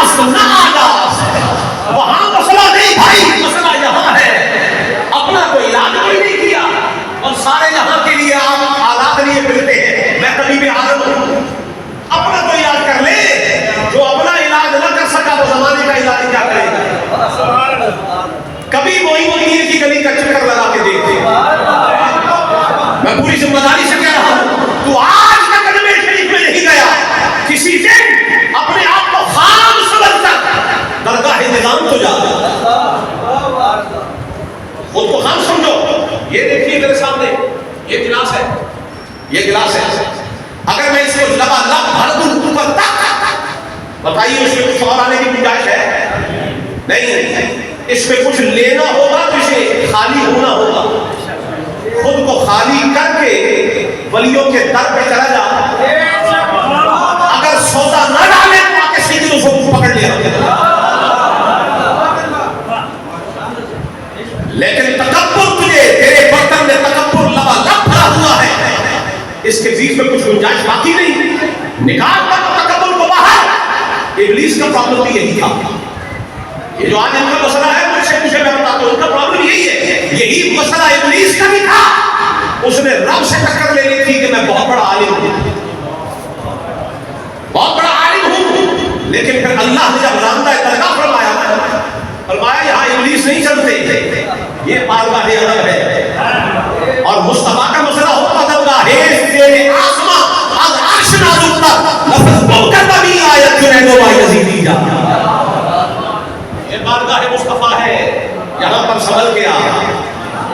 آس نہ آجاس، وہاں مسئلہ نہیں بھائی، مسئلہ یہاں ہے. اپنا کوئی علاج کوئی نہیں کیا اور سارے یہاں کے لیے آپ آلات لیے ملتے ہیں. میں کبھی بھی عالم ہوں، اپنا تو علاج کر لے. جو اپنا علاج نہ کر سکا وہ زمانے کا علاج کیا کرے گا؟ کبھی وہی مدیر کی گلی کا چکر لگا کے دیکھتے. میں پوری ذمہ داری سے کہہ رہا ہوں، تو آج تک کلمہ شریف میں نہیں گیا کسی دن اپنے آپ کو خام سمجھ کر درگاہ نظام تو جا، خود کو خام سمجھو. یہ دیکھیے میرے سامنے یہ گلاس ہے، یہ گلاس ہے. اگر میں اس کو لبالب بھر دوں اوپر تک، بتائیے اس میں کچھ اور آنے کی گنجائش ہے؟ نہیں. اس میں کچھ لینا ہوگا تو اسے خالی ہونا ہوگا. خود کو خالی کر کے ولیوں کے در پہ چلا جا. اگر سودا نہ ڈالے تو آ کے سیدھے اس کو پکڑ لیا. لیکن تکبر تجھے تیرے برتن میں تکبر لبالب بھرا ہوا ہے، اس کے بیچ میں کچھ گنجائش باقی نہیں. نکال کر تکبر کو باہر. ابلیس کا پرابلم بھی یہی تھا. یہ جو آج ان کا مسئلہ ہے مجھے میں بتاتا ہوں، ان کا پرابلم یہی ہے. یہی مسئلہ ابلیس کا بھی تھا. اس نے رب سے ٹکر لے لی تھی کہ میں بہت بڑا عالم ہوں، بہت بڑا عالم ہوں. لیکن پھر اللہ نے جب راندہ درگاہ فرمایا یہاں ابلیس نہیں چلتے، یہ بارگاہ ادب ہے. اور مصطفیٰ کا مسئلہ ہوتا درگاہ ہے آسماں از عرش نازک تک لفظ بول کر نبی آیت جنید و بایزیدی جا. یہ بارگاہ مصطفیٰ ہے، یہاں پر سنبھل گیا.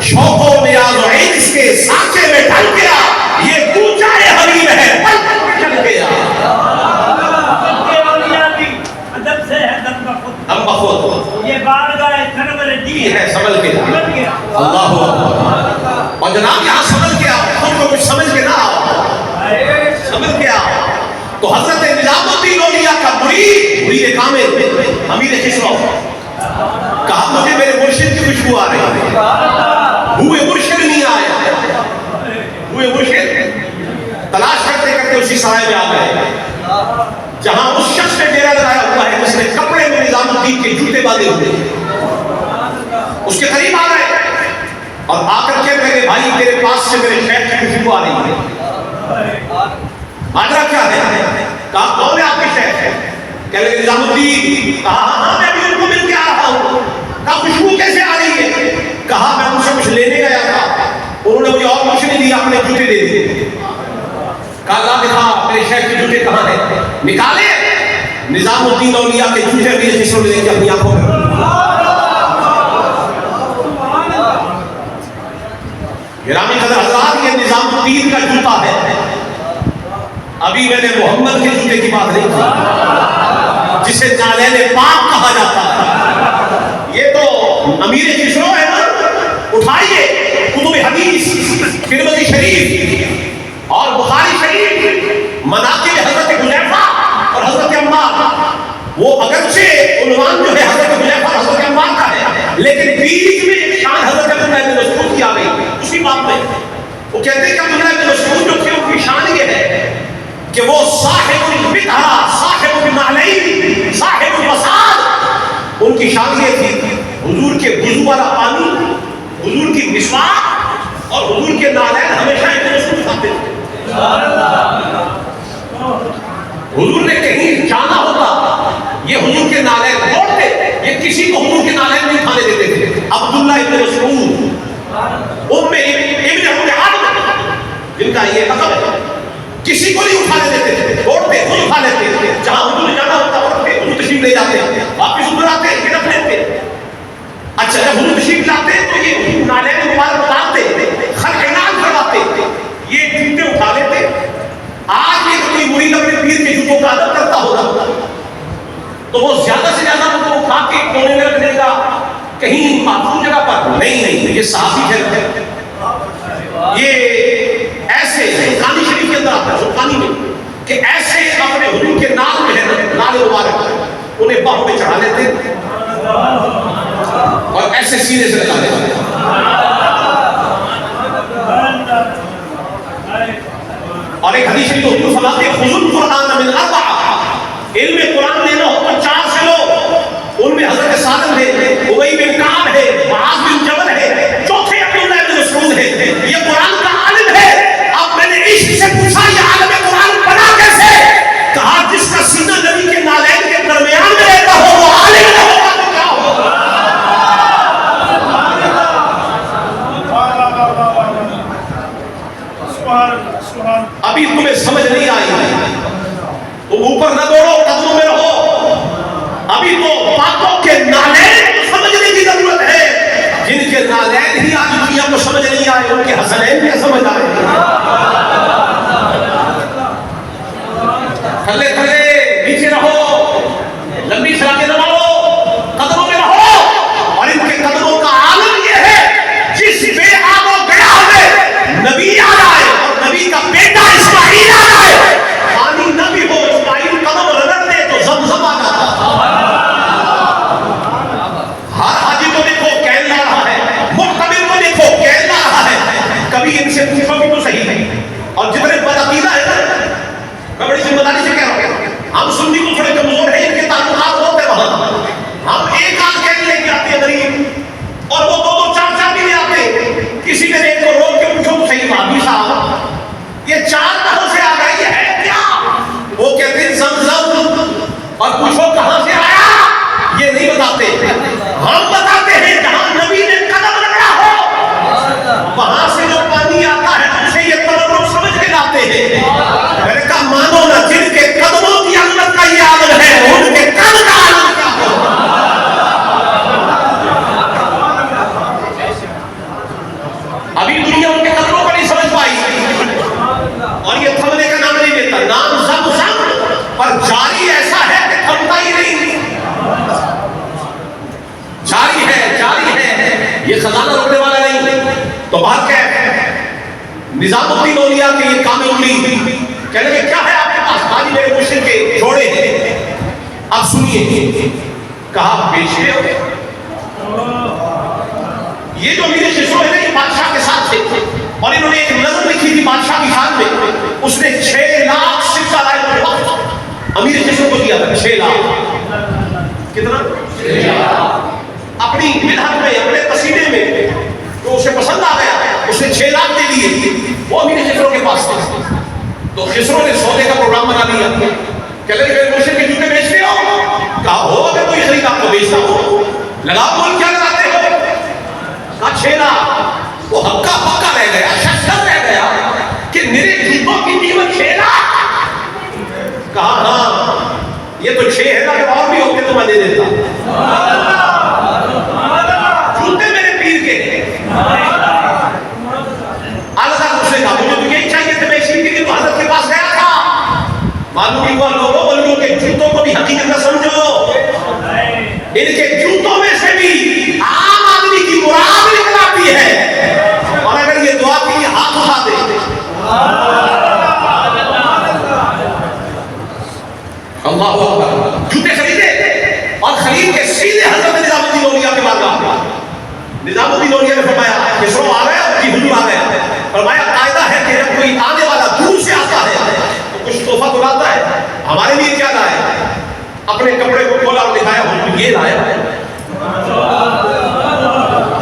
شوق و نیاز و عشق کے سانچے میں ڈھل گیا. یہ کوچہ حبیب ہے پل پل میں چل گیا. ہم بخود یہ بارگاہ کربل دی ہے، سنبھل گیا. اللہ اکبر. اور جناب یہاں سنبھل گیا، خود کو کچھ سمجھ کے نہ آؤ، سمجھ گیا. تو حضرت نظام الدین اولیاء کا مرید کامل امیر خسرو کہا مجھے میرے مرشد کی خوشبو آ رہی ہے. ہوئے مرشد نہیں آئے، ہوئے مرشد تلاش کرتے کرتے اسی سرائے میں آ گئے جہاں اس شخص نے ڈیرا لگایا ہوا ہے جس نے کپڑے میں نظام الدین کے جوتے باندھے ہوئے. اس کے قریب آ گئے اور آ کر کے میرے بھائی تیرے پاس سے میرے شیخ کی خوشبو آ رہی ہے، ماجرا کیا ہے؟ کہا کون ہے آپ کے شیخ؟ کہہ لگے نظام الدین. کہا ہاں میں بھی ان کو مل کے آ رہا ہوں. کہا خوشبو کیسے آ رہی ہے؟ کہا میں ان سے کچھ لینے گیا تھا، انہوں نے مجھے اور کچھ نہیں دیا، اپنے جوتے دے دیے. کہا اللہ دکھا میرے شیخ کے جوتے کہاں ہیں؟ نکالے. نظام الدین اولیاء کے جوتے بھی خسرو نے دیکھے اپنی آنکھوں میں. گرامی قدر حضرات یہ نظام الدین کا جوتا ہے. ابھی میں نے محمد کے جوتے کی بات نہیں کی جسے نالین پاک کہا جاتا ہے. یہ تو امیر خسرو ہے نا. اٹھائیے کتب حدیث، ترمذی شریف اور بخاری شریف، مناقب حضرت حذیفہ اور حضرت عمار. وہ اگرچہ عنوان جو ہے حضرت حذیفہ اور حضرت عمار کا ہے، لیکن بیچ میں ایک شان حضرت عبداللہ بن مسعود کی آ گئی اسی بات میں. وہ کہتے ہیں کہ عبداللہ بن مسعود جو تھے ان کی شان یہ ہے کہ وہ صاحب البدعہ، صاحب النعلین، صاحب المصاد. ان کی شان یہ تھی حضور کے وضو والا پانی، حضور کی مسواک اور حضور کے نالین ہمیشہ ابن مسعود کھاتے تھے. حضور نے کہیں جانا ہوتا یہ حضور کے نالین توڑتے، یہ کسی کو حضور کے نالین نہیں کھانے دیتے تھے. عبداللہ ابن مسعود ابن جن کا یہ لقب ہے، کسی کو نہیں اٹھانے دیتے تھے، توڑتے خود اٹھا لیتے تھے. جہاں حضور جانا ہوتا حضور تشریف لے جاتے، واپس ادھر آتے پھر رکھ لیتے. اچھا جب حضور تشریف لاتے تو یہ نالین مبارک اتارتے، خلق انعام کرواتے، یہ جوتے اٹھا لیتے. آج یہ کوئی مرید اپنے پیر کے جوتوں کا ادب کرتا ہوگا تو وہ زیادہ سے زیادہ ان کو اٹھا کے کونے میں رکھ دے گا کہیں محفوظ جگہ پر. نہیں، یہ صحابی ہے. یہ ایسے سلطانی شریف کے اندر آتا ہے، سلطانی میں، کہ ایسے اپنے حضور کے نام میں ہے نال مبارک انہیں باہوں میں چڑھا لیتے اور ایسے سینے سے لگا دیتے. اور ایک حدیث شریف حضور فرماتے ہیں خذوا القرآن من اربع، علم قرآن لینا ہو تو 4 سے نالین ہی آج دنیا کو سمجھ نہیں آئے، ان کے حسنین کیا سمجھ آئے؟ تھلے تھلے نیچے رہو، لمبی سراکیں لگاؤ، قدموں میں رہو، اور ان کے قدموں کا عالم یہ ہے جس بے آب و گیا میں نبی آ رہا ہے اور نبی کا بیٹا اسماعیل آ رہا ہے، پانی نہ بھی ہو اسماعیل قدم رگڑ دے تو زمزم آ جاتا۔ ہر حاجی کو دیکھو کہہ لا رہا ہے، محتمل کو دیکھو کہہ لا رہا ہے، کبھی ان سے پوچھو بھی تو صحیح ہے۔ اور جتنے بدعقیدہ ہے نا، میں بڑی ذمہ داری سے کہہ رہا ہوں، ہم سنی کو تھوڑے کمزور ہیں، ان کے تعلقات ہوتے وہاں، ہم ایک آدھ کہہ لے کے آتے ہیں غریب، اور وہ دو دو چار چار بھی لے آتے، کسی نے ایک کو روک کے پوچھو تو صحیح بھابی صاحب یہ چار کہاں سے آ گئی ہے کیا؟ وہ کہتے ہیں زمزم، اور پوچھو کہاں سے آیا یہ نہیں بتاتے، ہم بتاتے ہیں جہاں نبی نے قدم رگڑا ہو وہاں سے جو پانی آتا ہے اسے یہ تبرک سمجھ کے لاتے ہیں۔ میں نے کہا مانو نہ، جن کے قدموں کی عظمت کا یہ عالم ہے ان کے قد کا عالم کیا ہو؟ ابھی دنیا ان کے قدموں کو نہیں سمجھ پائی، اور یہ تھمنے کا نام نہیں لیتا، نام زمزم پر جاری ایسا ہے کہ تھمتا ہی نہیں، جاری ہے، یہ خزانہ رکنے والا نہیں۔ تو بات کیا ہے؟ نظام الدین اولیاء کے یہ کامل انگلی کہنے لگے کیا ہے آپ کے پاس؟ خالی میرے مشرق کے جوڑے ہیں، اب سنیے، کہا بیچتے ہو؟ یہ جو میرے ششو ہے نا یہ بادشاہ کے ساتھ تھے، اور انہوں نے ایک نظم لکھی تھی بادشاہ کی شان میں، اس نے 6 لاکھ سکہ لائے ہوئے وقت امیر ششو کو دیا تھا، 6 لاکھ، کتنا؟ 6 لاکھ، اپنی ملحت میں، اپنے قصیدے میں جو اسے پسند آ گیا اس نے 6 لاکھ دے دیے، وہ امیر خسرو کے پاس تھے۔ تو خسرو نے سودے کا پروگرام بنا لیا، کہنے لگے میرے مرشد کے جوتے بیچتے ہو؟ کہا ہو اگر کوئی خرید آپ کو بیچتا ہو، لگا بول کیا لگاتے ہو؟ کہا 6 لاکھ۔ وہ ہکا پکا رہ گیا، ششر رہ گیا کہ میرے جوتوں کی قیمت 6 لاکھ؟ کہا ہاں یہ تو 6 ہے نا، کہ اور بھی ہوتے تو میں دے دیتا، جوتے میرے پیر کے۔ مجھے تو یہی چاہیے تھے، میں اسی لیے تو حضرت کے پاس گیا تھا۔ معلوم ہی ہوا لوگوں بلوں کے جوتوں کو بھی حقیقت نہ سمجھو، ان کے جوتوں میں سے بھی عام آدمی کی مراد نکل آتی ہے، اور اگر یہ دعا کے لیے ہاتھ اٹھا دے، اللہ اکبر، جوتے خریدے اور خرید کے سیدھے حضرت نظام الدین اولیاء کے بارگاہ میں۔ نظام الدین اولیاء نے فرمایا خسرو آ گیا، کی حضور آ گیا، فرمایا قاعدہ ہے کہ جب کوئی آنے والا دور سے آتا ہے تو کچھ تحفہ تو لاتا ہے، ہمارے لیے کیا لائے؟ اپنے کپڑے کو کھولا اور دکھایا حضور یہ لایا،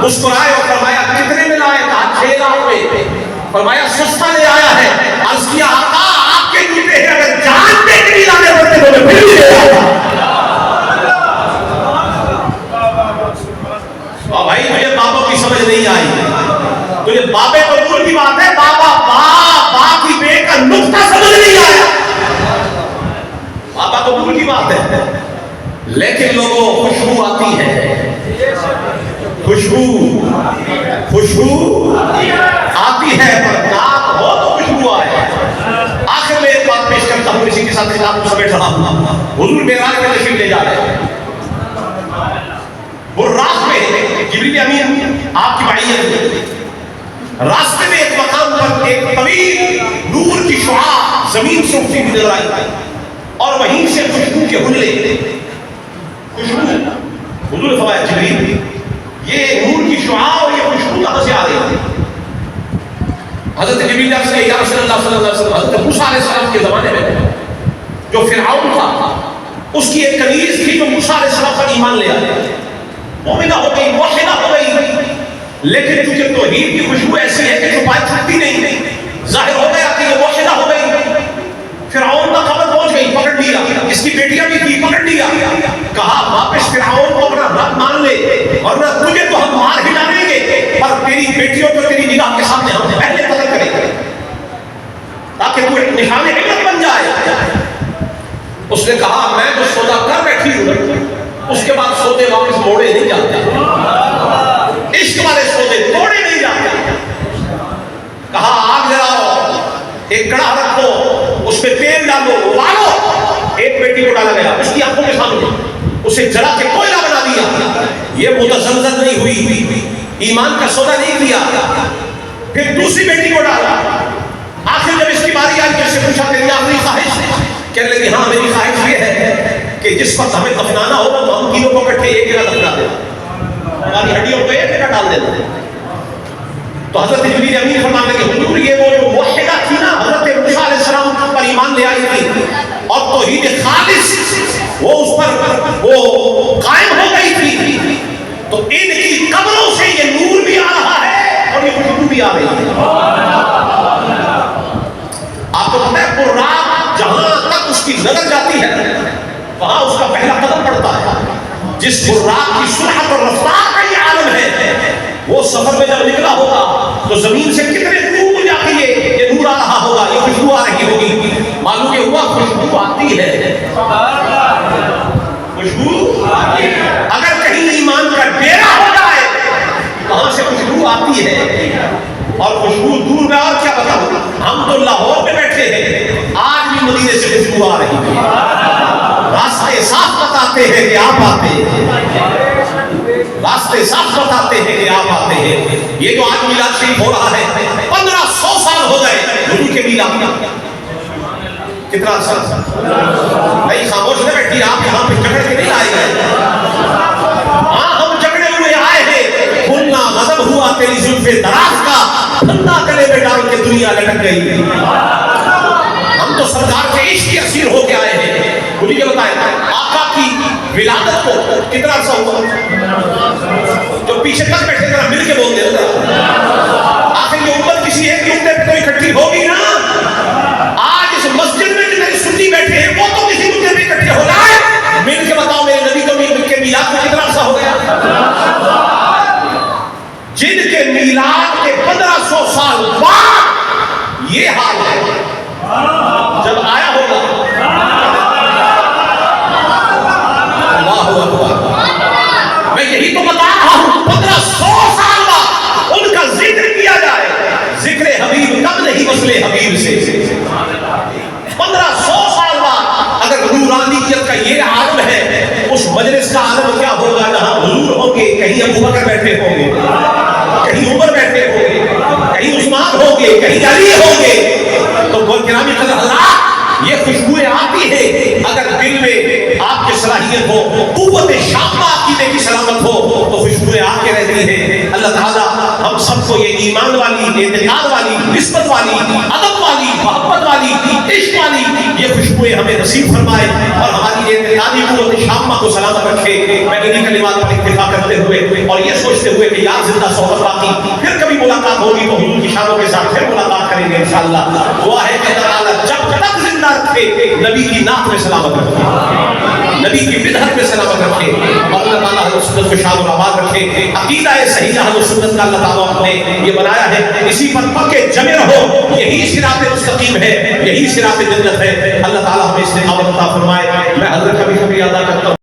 مسکرائے اور فرمایا کتنے میں لائے؟ کہا 6 لاکھ میں۔ فرمایا سستا لے آیا ہے، عرض کیا آقا آپ کے جوتے ہیں اگر جان دے کے نہیں لانے پڑتے تو میں پھر بھی لے آتا۔ بھائی تجھے بابوں کی سمجھ نہیں آئی، تجھے بابے قبول کی بات ہے، بابا با کی بے کا نقطہ سمجھ نہیں آیا، بابا قبول کی بات ہے، لیکن لوگوں خوشبو آتی ہے، خوشبو آتی ہے، پر نام ہو تو خوشبو آئے۔ آخر میں ایک بات پیش کرتا ہوں، اسی کے ساتھ کتاب کو سمیٹ رہا ہوں۔ حضور معراج میں تشریف لے جا رہے ہیں، اور راہ میں جبریل امین آپ کی معیت میں، راستے میں ایک مقام پر ایک طویل نور کی شعاع زمین سے اٹھتی ہوئی نظر آئی، اور وہیں سے خوشبو کے حلے، خوشبو۔ حضور نے فرمایا جبریل یہ نور کی شعاع اور یہ خوشبو کہاں سے آ رہی ہے؟ حضرت جبریل عرض کیا یا رسول اللہ صلی اللہ علیہ وسلم، حضرت موسیٰ علیہ السلام کے زمانے میں جو فرعون تھا اس کی ایک کنیز تھی جو موسیٰ علیہ السلام پر ایمان لے آیا، مومنہ ہو گئی، موحدہ ہو گئی، لیکن چونکہ توحید کی خوشبو ایسی ہے کہ چھپائی چھپتی نہیں، ظاہر ہو گیا کہ یہ موحدہ ہو گئی۔ فرعون کا خبر پہنچ گئی، پکڑ لیا، اس کی بیٹیاں بھی تھی، پکڑ لیا، کہا واپس فرعون کو اپنا رب مان لے، ورنہ تجھے تو ہم مار ہی ڈالیں گے، پر تیری بیٹیوں کو تیری نگاہ کے سامنے ہم پہلے قتل کریں گے تاکہ تو ایک نشان عبرت بن جائے۔ اس نے کہا میں تو سودا کر بیٹھی ہوں، اس کے بعد سودے واپس موڑے نہیں جاتے، عشق والے سودے وہ مارو. ایک بیٹی کو ڈالا گیا اس کی آنکھوں کے سامنے, اسے جلا کے کوئلہ بنا دیا. یہ متزلزل نہیں ہوئی, ایمان کا سودا نہیں کیا. پھر دوسری بیٹی کو ڈالا. آخر جب اس کی باری آئی جیسے پوچھا تیری آخری خواہش, کہنے لگی ہاں میری خواہش یہ ہے کہ جس وقت ہمیں دفنانا ہوگا تو ہم تینوں کو اکٹھے ایک جگہ دفنا دینا, ہماری ہڈیوں کو ایک جگہ ڈال دینا. تو حضرت جبریل امین فرمانے لگے حضور یہ وہ جو موحدہ تھی نا, حضرت موسیٰ علیہ السلام پر ایمان لے آئی تھی اور توحید خالص وہ اس پر وہ قائم ہو گئی تھی, تو ان کی قبروں سے یہ نور بھی آ رہا ہے اور یہ خوشبو بھی آ رہی ہے. آپ کو پتہ ہے قرآن جہاں تک اس کی نظر جاتی ہے وہاں اس کا پہلا قدم پڑتا ہے. جس قرآن کی سرعت اور رفتار کا یہ عالم ہے, وہ سفر میں جب نکلا ہوگا تو زمین سے کتنے دور جا کے یہ نور آ رہا ہوگا, یہ خوشبو آ رہی ہوگی. معلوم یہ ہوا خوشبو آتی ہے, خوشبو اگر کہیں ایمان کا ڈیرا ہو جائے وہاں سے خوشبو آتی ہے. اور خوشبو دور میں, اور کیا بتاؤں, ہم تو لاہور میں بیٹھے ہیں, آج بھی مدینے سے خوشبو آ رہی ہے. راستے صاف بتاتے ہیں کہ آپ آتے ہیں, راستے صاف بتاتے ہیں کہ آپ آتے ہیں. یہ جو آج میلاد شریف ہو رہا ہے 1500 سال ہو گئے حضور کے میلاد میں. کتنا سال نہیں خاموش نہ بیٹھی, آپ یہاں پہ جھگڑ کے نہیں آئے گئے. ہاں ہم جھگڑے ہوئے آئے ہیں, کھلنا غضب ہوا تیری زلف دراز کا, پھندا گلے میں ڈال کے دنیا لٹک گئی. ہم تو سرکار کے عشق کے اسیر ہو کے آئے ہیں. مجھے یہ بتائیں آقا کی ولادت کو کتنا عرصہ ہوا؟ جو پیچھے تک بیٹھے ذرا مل کے بول دیں ذرا. آخر یہ امت کسی ایک نقطے پہ تو اکٹھی ہوگی نا. آج اس مسجد میں جتنے سنی بیٹھے ہیں وہ تو کسی نقطے پہ اکٹھے ہو جائے. مل کے بتاؤ میرے نبی کو مل کے میلاد کو کتنا عرصہ ہو گیا؟ جن کے میلاد کے 1500 سال بعد یہ حال ہے, جب آیا ہوگا میں یہی تو بتا رہا ہوں 1500 سال بعد ان کا ذکر کیا جائے. ذکر حبیب کب نہیں وصل حبیب سے. 1500 سال بعد اگر نورانیت کا یہ عالم ہے, اس مجلس کا عالم کیا ہوگا جہاں حضور ہوں گے, کہیں ابو بکر بیٹھے ہوں گے, کہیں عمر بیٹھے ہوں گے, کہیں عثمان ہوں گے, کہیں علی ہوں گے. تو گرامی قدر حضرات, یہ خوشبوئیں آتی ہیں اگر دل میں آپ کی صلاحیت ہو, قوت شامہ عقیدے کی سلامت ہو تو خوشبوئیں آ کے رہتی ہیں. اللہ تعالیٰ ہم سب کو یہ ایمان والی, اعتقاد والی, نسبت والی, ادب والی, محبت والی, عشق والی یہ خوشبوئیں ہمیں نصیب فرمائے اور ہماری اعتقادی قوت شامہ کو سلامت رکھے. میں انہی کلمات پر اکتفا کرتے ہوئے اور یہ سوچتے ہوئے کہ یاد زندہ صحبت باقی, پھر کبھی ملاقات ہوگی تو حضور کی شانوں کے ساتھ پھر ملاقات کریں گے انشاءاللہ. دعا ہے کہ اللہ تعالیٰ جب تک زندہ رکھے نبی کی نعت میں سلامت رکھے, نبی کی بدعت میں سلامت رکھے, اور اللہ تعالیٰ اہل سنت کو شاد و آباد رکھے. عقیدہ صحیح اہل سنت کا اللہ تعالیٰ نے یہ بنایا ہے, اسی پر پکے جمے رہو, یہی صراط مستقیم ہے, یہی صراط جنت ہے. اللہ تعالیٰ ہمیں اس نے استقامت عطا فرمائے. میں حضرت کا بھی شکریہ ادا کرتا ہوں.